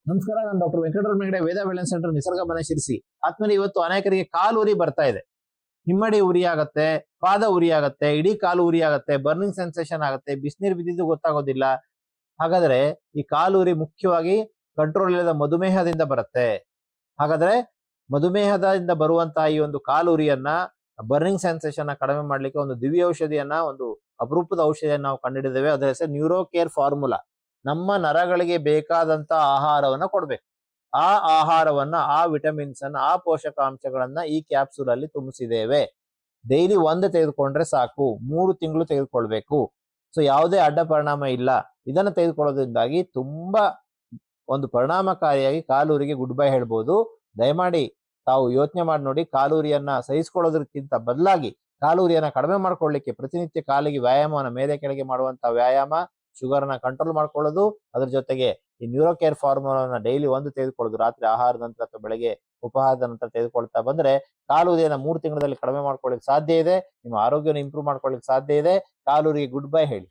ನಮಸ್ಕಾರ, ನಾನು ಡಾಕ್ಟರ್ ವೆಂಕಟರಮಣ ಹೆಗಡೆ, ವೇದ wellness centre, ನಿಸರ್ಗ ಮನೆ ಶಿರಸಿ. ಆದ್ಮೇಲೆ ಇವತ್ತು ಅನೇಕರಿಗೆ ಕಾಲು ಉರಿ ಬರ್ತಾ ಇದೆ. ಹಿಮ್ಮಡಿ ಉರಿ ಆಗತ್ತೆ, ಪಾದ ಉರಿ ಆಗತ್ತೆ, ಇಡೀ ಕಾಲು ಉರಿ ಆಗತ್ತೆ, ಬರ್ನಿಂಗ್ ಸೆನ್ಸೇಷನ್ ಆಗುತ್ತೆ, ಬಿಸಿನೀರು ಬಿದ್ದಿದ್ದು ಗೊತ್ತಾಗೋದಿಲ್ಲ. ಹಾಗಾದ್ರೆ ಈ ಕಾಲು ಉರಿ ಮುಖ್ಯವಾಗಿ ಕಂಟ್ರೋಲ್ ಇಲ್ಲದ ಮಧುಮೇಹದಿಂದ ಬರುತ್ತೆ. ಹಾಗಾದ್ರೆ ಮಧುಮೇಹದಿಂದ ಬರುವಂತಹ ಈ ಒಂದು ಕಾಲು ಉರಿಯನ್ನ, ಬರ್ನಿಂಗ್ ಸೆನ್ಸೇಷನ್ ಕಡಿಮೆ ಮಾಡ್ಲಿಕ್ಕೆ ಒಂದು ದಿವ್ಯ ಔಷಧಿಯನ್ನ, ಒಂದು ಅಪರೂಪದ ಔಷಧಿಯನ್ನ ನಾವು ಕಂಡುಹಿಡಿದೇವೆ. ಅದರ ಹೆಸರು ನ್ಯೂರೋ ಕೇರ್ ಫಾರ್ಮುಲಾ. ನಮ್ಮ ನರಗಳಿಗೆ ಬೇಕಾದಂತ ಆಹಾರವನ್ನ ಕೊಡ್ಬೇಕು. ಆ ಆಹಾರವನ್ನ, ಆ ವಿಟಮಿನ್ಸ್ ಅನ್ನ, ಆ ಪೋಷಕಾಂಶಗಳನ್ನ ಈ ಕ್ಯಾಪ್ಸೂಲ್ ಅಲ್ಲಿ ತುಂಬಿಸಿದ್ದೇವೆ. ಡೈಲಿ ಒಂದು ತೆಗೆದುಕೊಂಡ್ರೆ ಸಾಕು, 3 ತಿಂಗಳು ತೆಗೆದುಕೊಳ್ಬೇಕು. ಸೊ ಯಾವುದೇ ಅಡ್ಡ ಪರಿಣಾಮ ಇಲ್ಲ. ಇದನ್ನ ತೆಗೆದುಕೊಳ್ಳೋದ್ರಿಂದಾಗಿ ತುಂಬಾ ಒಂದು ಪರಿಣಾಮಕಾರಿಯಾಗಿ ಕಾಲೂರಿಗೆ ಗುಡ್ ಬೈ ಹೇಳ್ಬೋದು. ದಯಮಾಡಿ ತಾವು ಯೋಚನೆ ಮಾಡಿ ನೋಡಿ. ಕಾಲೂರಿಯನ್ನ ಸಹಿಸಿಕೊಳ್ಳೋದಕ್ಕಿಂತ ಬದಲಾಗಿ ಕಾಲೂರಿಯನ್ನ ಕಡಿಮೆ ಮಾಡ್ಕೊಳ್ಳಿಕ್ಕೆ ಪ್ರತಿನಿತ್ಯ ಕಾಲಿಗೆ ವ್ಯಾಯಾಮವನ್ನ ಮೇಲೆ ಕೆಳಗೆ ಮಾಡುವಂತ ವ್ಯಾಯಾಮ, ಶುಗರ್ ನ ಕಂಟ್ರೋಲ್ ಮಾಡ್ಕೊಳ್ಳೋದು, ಅದ್ರ ಜೊತೆಗೆ ಈ ನ್ಯೂರೋ ಕೇರ್ ಫಾರ್ಮುಲಾನ ಡೈಲಿ ಒಂದು ತೆಗೆದುಕೊಳ್ಳೋದು, ರಾತ್ರಿ ಆಹಾರದ ನಂತರ ಅಥವಾ ಬೆಳಗ್ಗೆ ಉಪಹಾರದ ನಂತರ ತೆಗೆದುಕೊಳ್ತಾ ಬಂದ್ರೆ ಕಾಲೂರಿಯನ್ನ 3 ತಿಂಗಳಲ್ಲಿ ಕಡಿಮೆ ಮಾಡ್ಕೊಳ್ಳಿಕ್ಕೆ ಸಾಧ್ಯ ಇದೆ. ನಿಮ್ಮ ಆರೋಗ್ಯನ ಇಂಪ್ರೂವ್ ಮಾಡ್ಕೊಳ್ಳಿಕ್ಕೆ ಸಾಧ್ಯ ಇದೆ. ಕಾಲೂರಿಗೆ ಗುಡ್ ಬೈ ಹೇಳಿ.